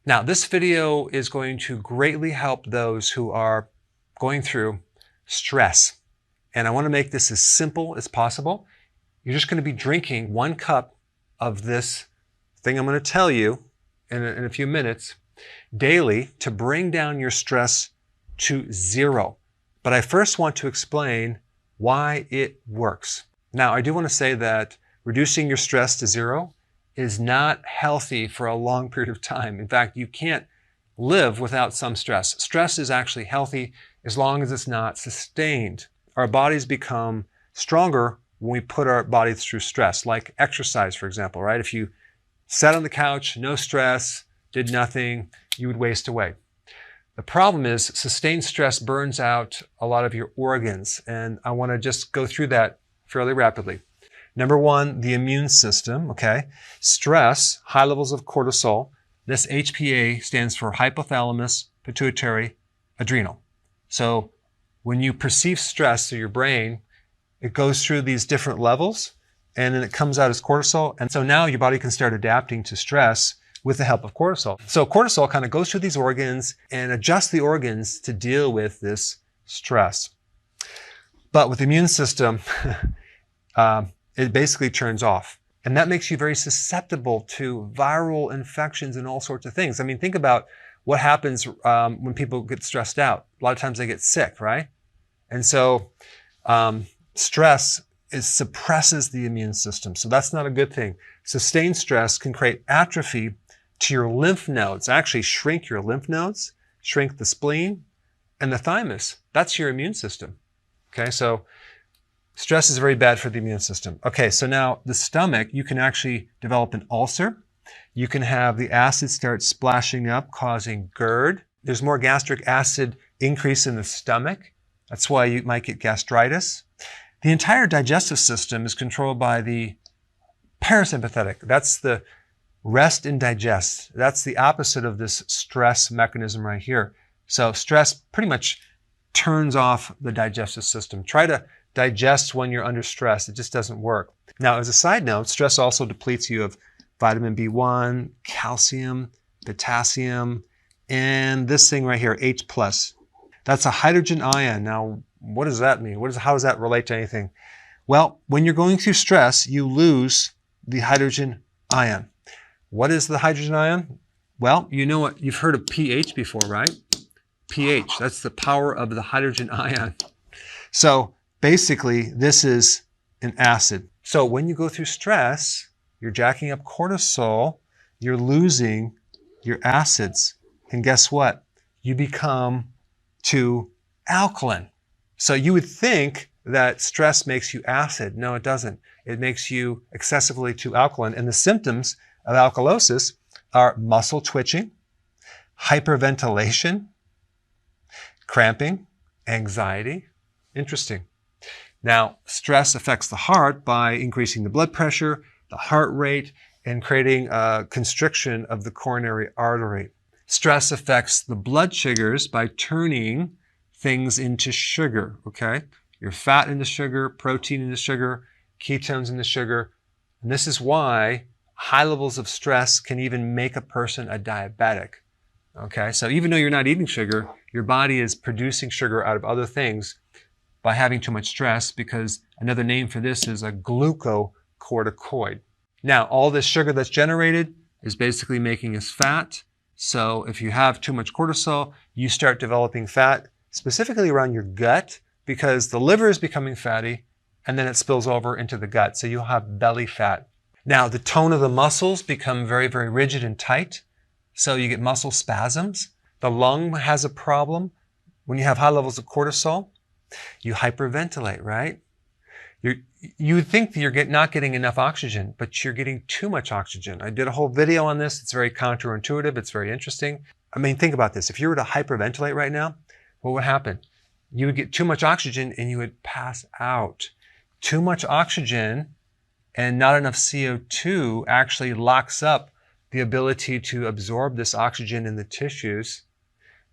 Now, this video is going to greatly help those who are going through stress. And I want to make this as simple as possible. You're just going to be drinking 1 cup of this thing I'm going to tell you in a few minutes daily to bring down your stress to 0. But I first want to explain why it works. Now, I do want to say that reducing your stress to 0 is not healthy for a long period of time. In fact, you can't live without some stress. Stress is actually healthy as long as it's not sustained. Our bodies become stronger when we put our bodies through stress, like exercise, for example, right? If you sat on the couch, no stress, did nothing, you would waste away. The problem is sustained stress burns out a lot of your organs, and I want to just go through that fairly rapidly. Number 1, the immune system, okay? Stress, high levels of cortisol. This HPA stands for hypothalamus, pituitary, adrenal. So when you perceive stress through your brain, it goes through these different levels, and then it comes out as cortisol. And so now your body can start adapting to stress with the help of cortisol. So cortisol kind of goes through these organs and adjusts the organs to deal with this stress. But with the immune system, it basically turns off. And that makes you very susceptible to viral infections and all sorts of things. I mean, think about what happens when people get stressed out. A lot of times they get sick, right? And so stress suppresses the immune system. So that's not a good thing. Sustained stress can create atrophy to your lymph nodes, actually shrink your lymph nodes, shrink the spleen, and the thymus. That's your immune system. Okay, so stress is very bad for the immune system. Okay, so now the stomach, you can actually develop an ulcer. You can have the acid start splashing up, causing GERD. There's more gastric acid increase in the stomach. That's why you might get gastritis. The entire digestive system is controlled by the parasympathetic. That's the rest and digest. That's the opposite of this stress mechanism right here. So stress pretty much turns off the digestive system. Try to digest when you're under stress. It just doesn't work. Now, as a side note, stress also depletes you of vitamin B1, calcium, potassium, and this thing right here, H+. That's a hydrogen ion. Now, what does that mean? How does that relate to anything? Well, when you're going through stress, you lose the hydrogen ion. What is the hydrogen ion? Well, you know what? You've heard of pH before, right? pH, that's the power of the hydrogen ion. So basically, this is an acid. So when you go through stress, you're jacking up cortisol, you're losing your acids. And guess what? You become too alkaline. So you would think that stress makes you acid. No, it doesn't. It makes you excessively too alkaline. And the symptoms of alkalosis are muscle twitching, hyperventilation, cramping, anxiety. Interesting. Now, stress affects the heart by increasing the blood pressure, the heart rate, and creating a constriction of the coronary artery. Stress affects the blood sugars by turning things into sugar, okay? Your fat into sugar, protein into sugar, ketones into sugar. And this is why high levels of stress can even make a person a diabetic, okay? So even though you're not eating sugar, your body is producing sugar out of other things by having too much stress, because another name for this is a glucocorticoid. Now, all this sugar that's generated is basically making us fat. So if you have too much cortisol, you start developing fat, specifically around your gut, because the liver is becoming fatty, and then it spills over into the gut. So you'll have belly fat. Now, the tone of the muscles become very, very rigid and tight. So you get muscle spasms. The lung has a problem. When you have high levels of cortisol, you hyperventilate, right? You would think that you're not getting enough oxygen, but you're getting too much oxygen. I did a whole video on this. It's very counterintuitive. It's very interesting. I mean, think about this. If you were to hyperventilate right now, what would happen? You would get too much oxygen and you would pass out. Too much oxygen and not enough CO2 actually locks up the ability to absorb this oxygen in the tissues.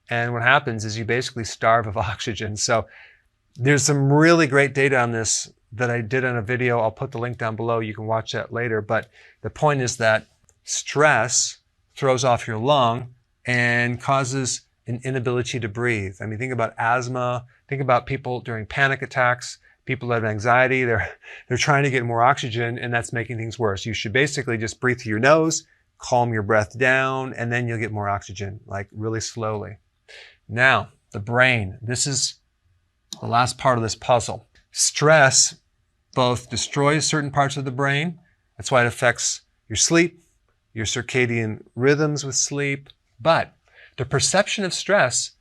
And what happens is you basically starve of oxygen. So there's some really great data on this that I did on a video. I'll put the link down below. You can watch that later. But the point is that stress throws off your lung, and causes an inability to breathe. I mean, think about asthma, think about people during panic attacks, people that have anxiety, they're trying to get more oxygen and that's making things worse. You should basically just breathe through your nose, calm your breath down, and then you'll get more oxygen, like really slowly. Now, the brain. This is the last part of this puzzle. Stress both destroys certain parts of the brain. That's why it affects your sleep, your circadian rhythms with sleep. But the perception of stress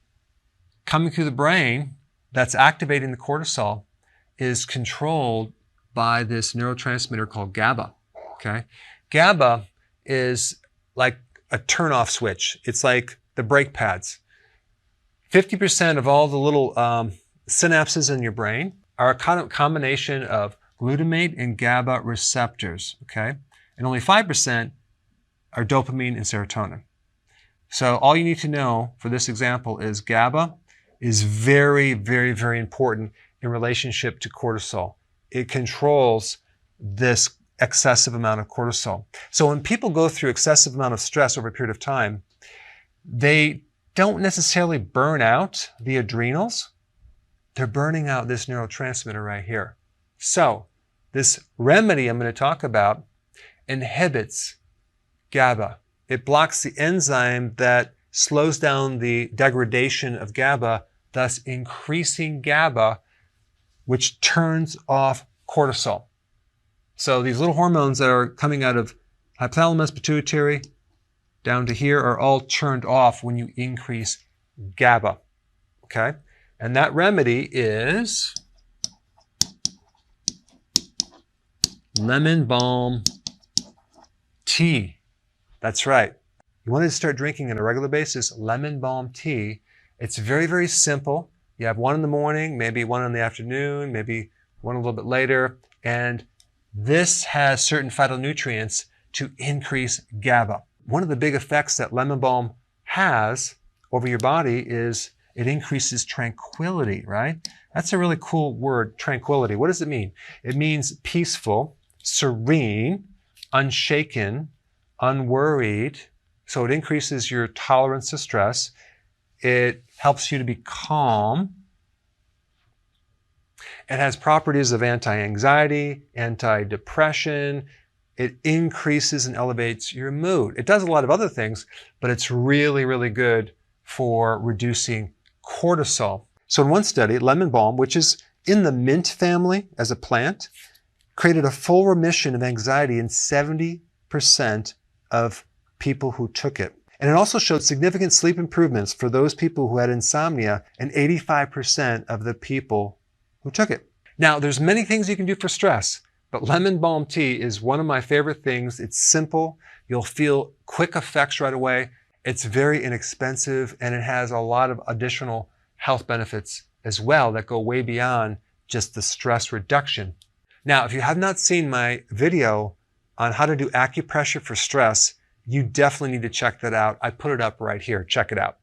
coming through the brain that's activating the cortisol is controlled by this neurotransmitter called GABA. Okay? GABA is like a turn-off switch. It's like the brake pads. 50% of all the little synapses in your brain are a combination of glutamate and GABA receptors, okay? And only 5% are dopamine and serotonin. So all you need to know for this example is GABA is very, very, very important in relationship to cortisol. It controls this excessive amount of cortisol. So when people go through excessive amount of stress over a period of time, they don't necessarily burn out the adrenals. They're burning out this neurotransmitter right here. So this remedy I'm going to talk about inhibits GABA. It blocks the enzyme that slows down the degradation of GABA, thus increasing GABA, which turns off cortisol. So these little hormones that are coming out of hypothalamus, pituitary, down to here are all turned off when you increase GABA, okay? And that remedy is lemon balm tea. That's right. You want to start drinking on a regular basis lemon balm tea. It's very, very simple. You have one in the morning, maybe one in the afternoon, maybe one a little bit later. And this has certain phytonutrients to increase GABA. One of the big effects that lemon balm has over your body is it increases tranquility, right? That's a really cool word, tranquility. What does it mean? It means peaceful, serene, unshaken, unworried. So it increases your tolerance to stress. It helps you to be calm. It has properties of anti-anxiety, anti-depression. It increases and elevates your mood. It does a lot of other things, but it's really, really good for reducing cortisol. So in one study, lemon balm, which is in the mint family as a plant, created a full remission of anxiety in 70% of people who took it. And it also showed significant sleep improvements for those people who had insomnia and 85% of the people who took it. Now, there's many things you can do for stress, but lemon balm tea is one of my favorite things. It's simple. You'll feel quick effects right away. It's very inexpensive, and it has a lot of additional health benefits as well that go way beyond just the stress reduction. Now, if you have not seen my video on how to do acupressure for stress, you definitely need to check that out. I put it up right here. Check it out.